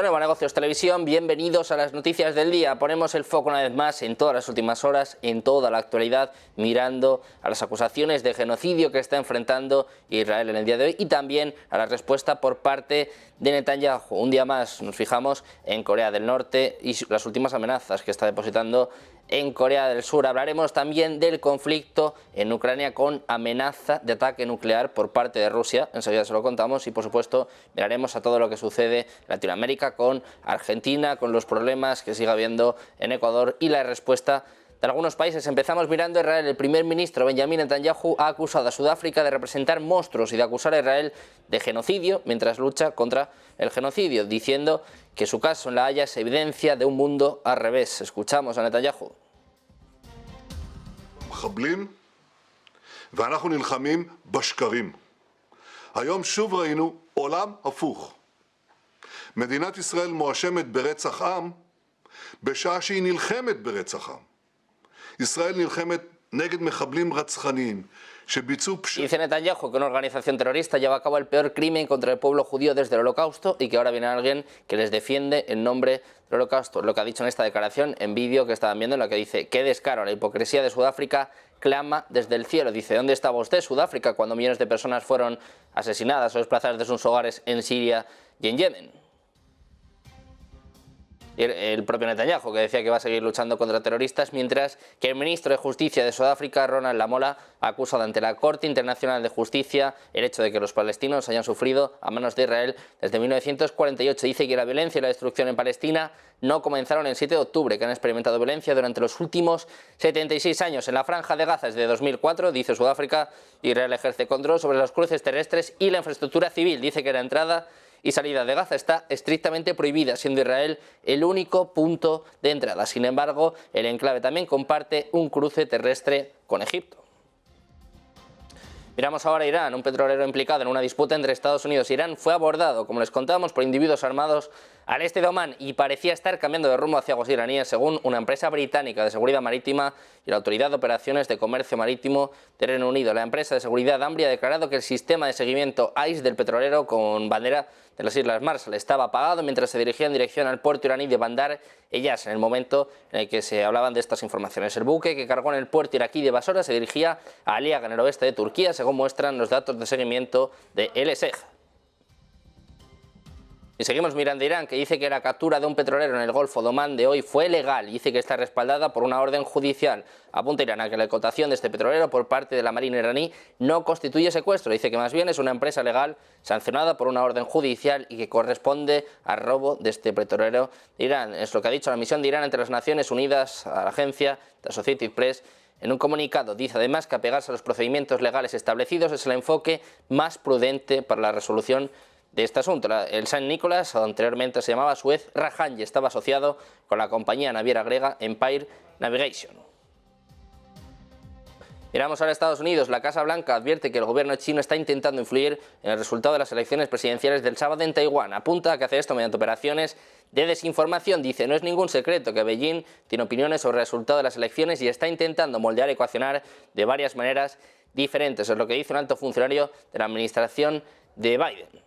Nueva Negocios Televisión, bienvenidos a las noticias del día. Ponemos el foco una vez más en todas las últimas horas, en toda la actualidad, mirando a las acusaciones de genocidio que está enfrentando Israel en el día de hoy y también a la respuesta por parte de Netanyahu. Un día más nos fijamos en Corea del Norte y las últimas amenazas que está depositando en Corea del Sur. Hablaremos también del conflicto en Ucrania con amenaza de ataque nuclear por parte de Rusia, enseguida se lo contamos, y por supuesto miraremos a todo lo que sucede en Latinoamérica con Argentina, con los problemas que sigue habiendo en Ecuador y la respuesta de algunos países. Empezamos mirando a Israel. El primer ministro Benjamin Netanyahu ha acusado a Sudáfrica de representar monstruos y de acusar a Israel de genocidio mientras lucha contra el genocidio, diciendo que su caso en La Haya es evidencia de un mundo al revés. Escuchamos a Netanyahu. מחבלים, ואנחנו נלחמים בשקרים. היום שוב ראינו עולם הפוך. מדינת ישראל מואשמת ברצח עם בשעה שהיא נלחמת ברצח עם. ישראל נלחמת נגד מחבלים רצחניים. Dice Netanyahu que una organización terrorista lleva a cabo el peor crimen contra el pueblo judío desde el Holocausto y que ahora viene alguien que les defiende en nombre del Holocausto. Lo que ha dicho en esta declaración en vídeo que estaban viendo, en la que dice: qué descaro, la hipocresía de Sudáfrica clama desde el cielo. Dice: ¿dónde estaba usted, Sudáfrica, cuando millones de personas fueron asesinadas o desplazadas de sus hogares en Siria y en Yemen? El propio Netanyahu, que decía que va a seguir luchando contra terroristas, mientras que el ministro de Justicia de Sudáfrica, Ronald Lamola, ha acusado ante la Corte Internacional de Justicia el hecho de que los palestinos hayan sufrido a manos de Israel desde 1948. Dice que la violencia y la destrucción en Palestina no comenzaron el 7 de octubre, que han experimentado violencia durante los últimos 76 años. En la Franja de Gaza desde 2004, dice Sudáfrica, Israel ejerce control sobre los cruces terrestres y la infraestructura civil. Dice que la entrada y salida de Gaza está estrictamente prohibida, siendo Israel el único punto de entrada. Sin embargo, el enclave también comparte un cruce terrestre con Egipto. Miramos ahora a Irán. Un petrolero implicado en una disputa entre Estados Unidos e Irán fue abordado, como les contábamos, por individuos armados al este de Omán y parecía estar cambiando de rumbo hacia aguas iraníes, según una empresa británica de seguridad marítima y la Autoridad de Operaciones de Comercio Marítimo de Reino Unido. La empresa de seguridad AMBRI ha declarado que el sistema de seguimiento ICE del petrolero con bandera de las Islas Marshall estaba apagado mientras se dirigía en dirección al puerto iraní de Bandar Eyas, en el momento en el que se hablaban de estas informaciones. El buque que cargó en el puerto iraquí de Basora se dirigía a Aliaga, en el oeste de Turquía, según muestran los datos de seguimiento de LSEG. Y seguimos mirando a Irán, que dice que la captura de un petrolero en el Golfo de Omán de hoy fue legal y dice que está respaldada por una orden judicial. Apunta Irán a que la incautación de este petrolero por parte de la Marina iraní no constituye secuestro. Dice que más bien es una empresa legal sancionada por una orden judicial y que corresponde al robo de este petrolero de Irán. Es lo que ha dicho la misión de Irán ante las Naciones Unidas a la agencia de Associated Press. En un comunicado dice además que apegarse a los procedimientos legales establecidos es el enfoque más prudente para la resolución de este asunto. El San Nicolás, anteriormente se llamaba Suez Rajan y estaba asociado con la compañía naviera griega Empire Navigation. Miramos ahora a Estados Unidos. La Casa Blanca advierte que el gobierno chino está intentando influir en el resultado de las elecciones presidenciales del sábado en Taiwán. Apunta a que hace esto mediante operaciones de desinformación. Dice: no es ningún secreto que Beijing tiene opiniones sobre el resultado de las elecciones y está intentando moldear y ecuacionar de varias maneras diferentes. Es lo que dice un alto funcionario de la administración de Biden.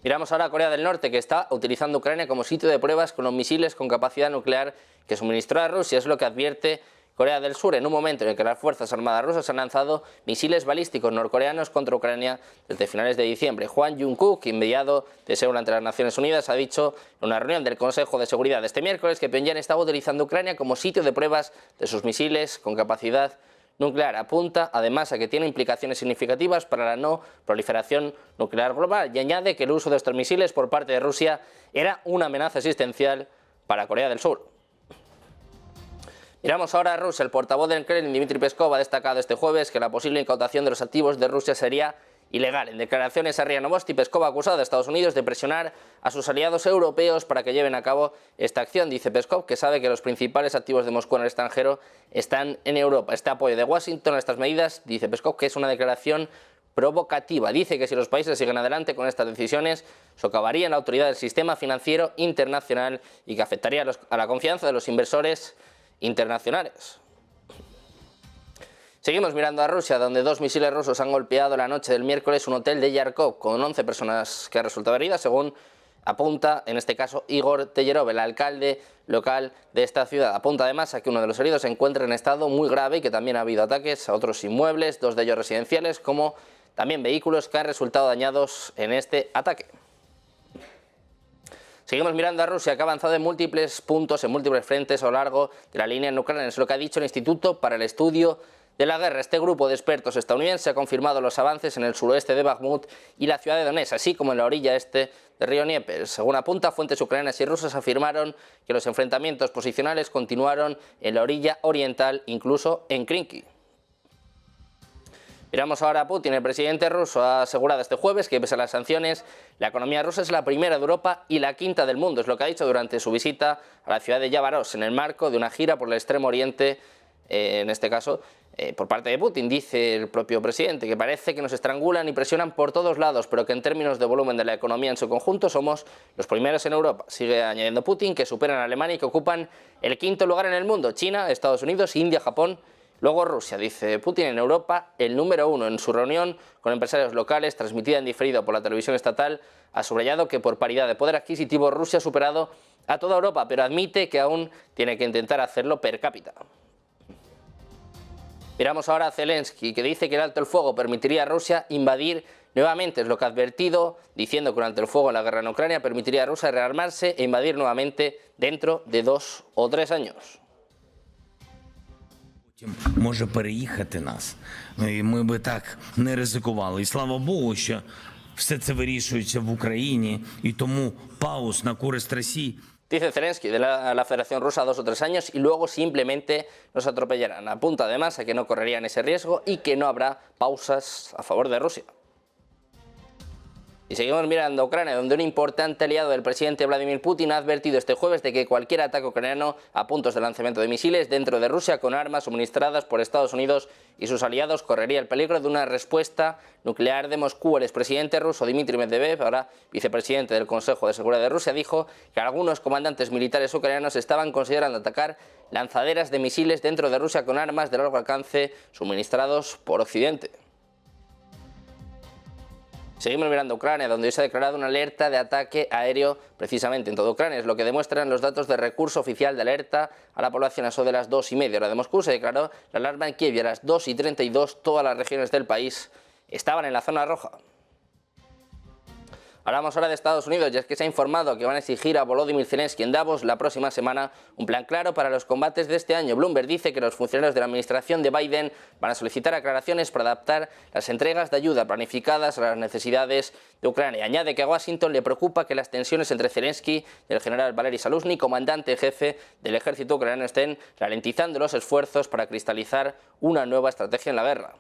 Miramos ahora a Corea del Norte, que está utilizando Ucrania como sitio de pruebas con los misiles con capacidad nuclear que suministró a Rusia. Es lo que advierte Corea del Sur en un momento en el que las Fuerzas Armadas rusas han lanzado misiles balísticos norcoreanos contra Ucrania desde finales de diciembre. Hwang Jung-kook, enviado de Seúl ante las Naciones Unidas, ha dicho en una reunión del Consejo de Seguridad de este miércoles que Pyongyang estaba utilizando Ucrania como sitio de pruebas de sus misiles con capacidad nuclear. Apunta además a que tiene implicaciones significativas para la no proliferación nuclear global y añade que el uso de estos misiles por parte de Rusia era una amenaza existencial para Corea del Sur. Miramos ahora a Rusia. El portavoz del Kremlin, Dmitry Peskov, ha destacado este jueves que la posible incautación de los activos de Rusia sería ilegal. En declaraciones a RIA Novosti, Peskov ha acusado a Estados Unidos de presionar a sus aliados europeos para que lleven a cabo esta acción. Dice Peskov que sabe que los principales activos de Moscú en el extranjero están en Europa. Este apoyo de Washington a estas medidas, dice Peskov, que es una declaración provocativa. Dice que si los países siguen adelante con estas decisiones, socavarían la autoridad del sistema financiero internacional y que afectaría a la confianza de los inversores internacionales. Seguimos mirando a Rusia, donde 2 misiles rusos han golpeado la noche del miércoles un hotel de Yarkov con 11 personas que han resultado heridas, según Apunta, en este caso, Igor Tellerov, el alcalde local de esta ciudad. Apunta además a que uno de los heridos se encuentra en estado muy grave y que también ha habido ataques a otros inmuebles, 2 de ellos residenciales, como también vehículos que han resultado dañados en este ataque. Seguimos mirando a Rusia, que ha avanzado en múltiples puntos, en múltiples frentes a lo largo de la línea en Ucrania. Es lo que ha dicho el Instituto para el Estudio de la Guerra. Este grupo de expertos estadounidenses ha confirmado los avances en el suroeste de Bakhmut y la ciudad de Donetsk, así como en la orilla este del río Dnieper. Según apunta, fuentes ucranianas y rusas afirmaron que los enfrentamientos posicionales continuaron en la orilla oriental, incluso en Krinky. Miramos ahora a Putin. El presidente ruso ha asegurado este jueves que, pese a las sanciones, la economía rusa es la primera de Europa y la quinta del mundo. Es lo que ha dicho durante su visita a la ciudad de Yávaros, en el marco de una gira por el Extremo Oriente, en este caso, por parte de Putin. Dice el propio presidente que parece que nos estrangulan y presionan por todos lados, pero que en términos de volumen de la economía en su conjunto somos los primeros en Europa. Sigue añadiendo Putin que superan a Alemania y que ocupan el quinto lugar en el mundo: China, Estados Unidos, India, Japón. Luego Rusia. Dice Putin, en Europa el número 1. En su reunión con empresarios locales, transmitida en diferido por la televisión estatal, ha subrayado que por paridad de poder adquisitivo Rusia ha superado a toda Europa, pero admite que aún tiene que intentar hacerlo per cápita. Miramos ahora a Zelensky, que dice que el alto el fuego permitiría a Rusia invadir nuevamente. Es lo que ha advertido, diciendo que un alto el fuego en la guerra en Ucrania permitiría a Rusia rearmarse e invadir nuevamente dentro de 2 o 3 años. Може переїхати нас. І ми би так не ризикували. І слава Богу, що все це вирішується в Україні, і тому пауз на користь Росії. Dice Zelensky de la Federación Rusa 2 o 3 años y luego simplemente nos atropellarán. Apunta además a que no correrían ese riesgo y que no habrá pausas a favor de Rusia. Y seguimos mirando a Ucrania, donde un importante aliado del presidente Vladimir Putin ha advertido este jueves de que cualquier ataque ucraniano a puntos de lanzamiento de misiles dentro de Rusia con armas suministradas por Estados Unidos y sus aliados correría el peligro de una respuesta nuclear de Moscú. El expresidente ruso Dmitry Medvedev, ahora vicepresidente del Consejo de Seguridad de Rusia, dijo que algunos comandantes militares ucranianos estaban considerando atacar lanzaderas de misiles dentro de Rusia con armas de largo alcance suministrados por Occidente. Seguimos mirando a Ucrania, donde hoy se ha declarado una alerta de ataque aéreo precisamente en toda Ucrania. Es lo que demuestran los datos de recurso oficial de alerta a la población. A eso de las 2:30 hora de Moscú se declaró la alarma en Kiev y a las 2:32 todas las regiones del país estaban en la zona roja. Hablamos ahora de Estados Unidos, y es que se ha informado que van a exigir a Volodymyr Zelensky en Davos la próxima semana un plan claro para los combates de este año. Bloomberg dice que los funcionarios de la administración de Biden van a solicitar aclaraciones para adaptar las entregas de ayuda planificadas a las necesidades de Ucrania. Añade que a Washington le preocupa que las tensiones entre Zelensky y el general Valery Zaluzhny, comandante en jefe del ejército ucraniano, estén ralentizando los esfuerzos para cristalizar una nueva estrategia en la guerra.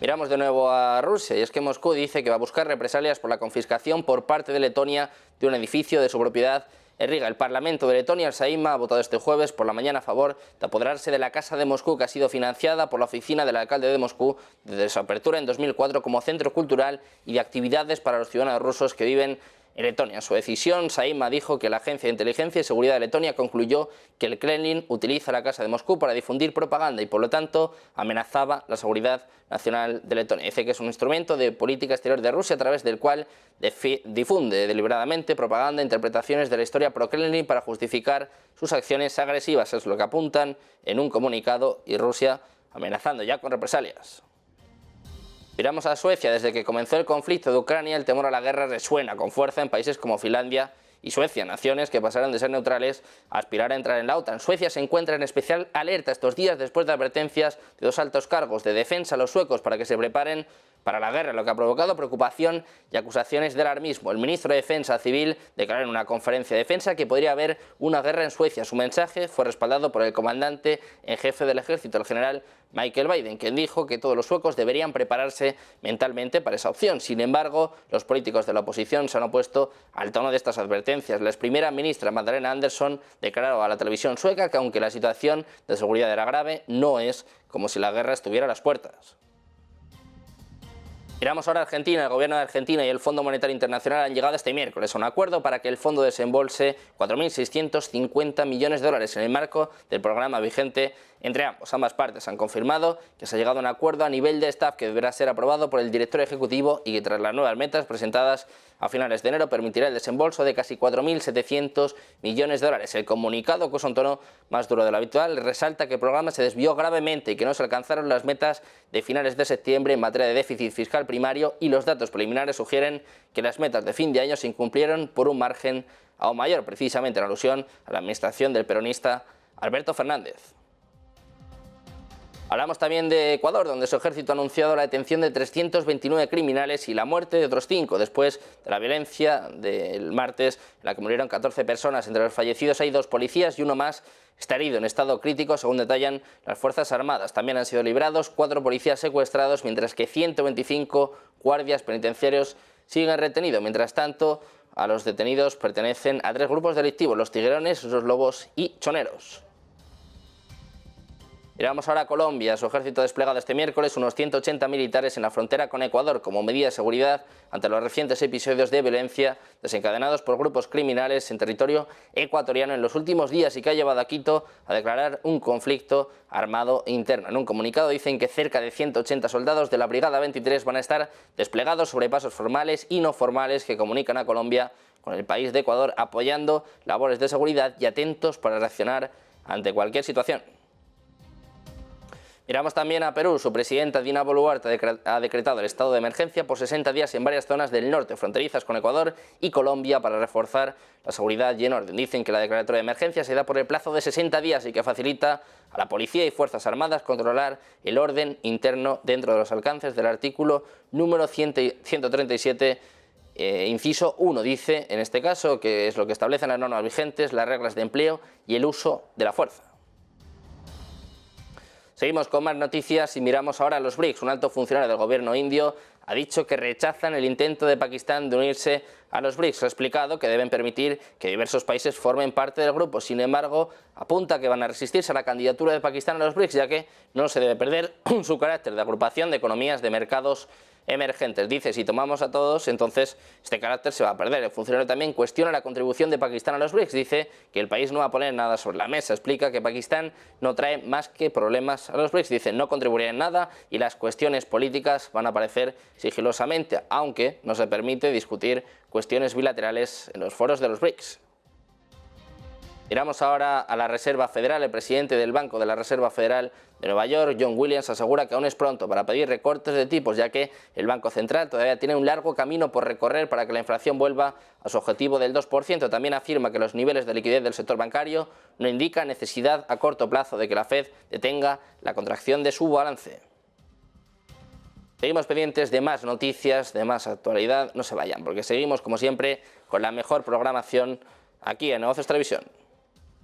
Miramos de nuevo a Rusia, y es que Moscú dice que va a buscar represalias por la confiscación por parte de Letonia de un edificio de su propiedad en Riga. El Parlamento de Letonia, el Saeima, ha votado este jueves por la mañana a favor de apoderarse de la Casa de Moscú, que ha sido financiada por la oficina del alcalde de Moscú desde su apertura en 2004 como centro cultural y de actividades para los ciudadanos rusos que viven en Letonia. En su decisión, Saeima dijo que la Agencia de Inteligencia y Seguridad de Letonia concluyó que el Kremlin utiliza la Casa de Moscú para difundir propaganda y, por lo tanto, amenazaba la seguridad nacional de Letonia. Dice que es un instrumento de política exterior de Rusia a través del cual difunde deliberadamente propaganda e interpretaciones de la historia pro-Kremlin para justificar sus acciones agresivas. Es lo que apuntan en un comunicado, y Rusia amenazando ya con represalias. Miramos a Suecia. Desde que comenzó el conflicto de Ucrania, el temor a la guerra resuena con fuerza en países como Finlandia y Suecia, naciones que pasaron de ser neutrales a aspirar a entrar en la OTAN. Suecia se encuentra en especial alerta estos días después de advertencias de 2 altos cargos de defensa a los suecos para que se preparen para la guerra, lo que ha provocado preocupación y acusaciones de alarmismo. El ministro de Defensa Civil declaró en una conferencia de defensa que podría haber una guerra en Suecia. Su mensaje fue respaldado por el comandante en jefe del ejército, el general Michael Biden, quien dijo que todos los suecos deberían prepararse mentalmente para esa opción. Sin embargo, los políticos de la oposición se han opuesto al tono de estas advertencias. La ex primera ministra Magdalena Andersson declaró a la televisión sueca que aunque la situación de seguridad era grave, no es como si la guerra estuviera a las puertas. Miramos ahora a Argentina. El gobierno de Argentina y el Fondo Monetario Internacional han llegado este miércoles a un acuerdo para que el fondo desembolse 4.650 millones de dólares en el marco del programa vigente entre ambos. Ambas partes han confirmado que se ha llegado a un acuerdo a nivel de staff que deberá ser aprobado por el director ejecutivo y que tras las nuevas metas presentadas a finales de enero permitirá el desembolso de casi 4.700 millones de dólares. El comunicado, que usa un tono más duro de lo habitual, resalta que el programa se desvió gravemente y que no se alcanzaron las metas de finales de septiembre en materia de déficit fiscal primario, y los datos preliminares sugieren que las metas de fin de año se incumplieron por un margen aún mayor, precisamente en alusión a la administración del peronista Alberto Fernández. Hablamos también de Ecuador, donde su ejército ha anunciado la detención de 329 criminales y la muerte de otros 5 después de la violencia del martes, en la que murieron 14 personas. Entre los fallecidos hay 2 policías y uno más está herido en estado crítico, según detallan las Fuerzas Armadas. También han sido librados 4 policías secuestrados, mientras que 125 guardias penitenciarios siguen retenidos. Mientras tanto, a los detenidos pertenecen a 3 grupos delictivos: los tiguerones, los lobos y choneros. Miramos ahora a Colombia. Su ejército ha desplegado este miércoles unos 180 militares en la frontera con Ecuador como medida de seguridad ante los recientes episodios de violencia desencadenados por grupos criminales en territorio ecuatoriano en los últimos días, y que ha llevado a Quito a declarar un conflicto armado interno. En un comunicado dicen que cerca de 180 soldados de la Brigada 23 van a estar desplegados sobre pasos formales y no formales que comunican a Colombia con el país de Ecuador, apoyando labores de seguridad y atentos para reaccionar ante cualquier situación. Miramos también a Perú. Su presidenta Dina Boluarte ha decretado el estado de emergencia por 60 días en varias zonas del norte, fronterizas con Ecuador y Colombia, para reforzar la seguridad y el orden. Dicen que la declaratoria de emergencia se da por el plazo de 60 días y que facilita a la policía y fuerzas armadas controlar el orden interno dentro de los alcances del artículo número 137, inciso 1. Dice, en este caso, que es lo que establecen las normas vigentes, las reglas de empleo y el uso de la fuerza. Seguimos con más noticias y miramos ahora a los BRICS. Un alto funcionario del gobierno indio ha dicho que rechazan el intento de Pakistán de unirse a los BRICS. Ha explicado que deben permitir que diversos países formen parte del grupo. Sin embargo, apunta que van a resistirse a la candidatura de Pakistán a los BRICS, ya que no se debe perder su carácter de agrupación de economías de mercados emergentes. Dice, si tomamos a todos, entonces este carácter se va a perder. El funcionario también cuestiona la contribución de Pakistán a los BRICS. Dice que el país no va a poner nada sobre la mesa. Explica que Pakistán no trae más que problemas a los BRICS. Dice, no contribuirá en nada y las cuestiones políticas van a aparecer sigilosamente, aunque no se permite discutir cuestiones bilaterales en los foros de los BRICS. Miramos ahora a la Reserva Federal. El presidente del Banco de la Reserva Federal de Nueva York, John Williams, asegura que aún es pronto para pedir recortes de tipos, ya que el Banco Central todavía tiene un largo camino por recorrer para que la inflación vuelva a su objetivo del 2%. También afirma que los niveles de liquidez del sector bancario no indican necesidad a corto plazo de que la Fed detenga la contracción de su balance. Seguimos pendientes de más noticias, de más actualidad. No se vayan, porque seguimos, como siempre, con la mejor programación aquí en Negocios Televisión.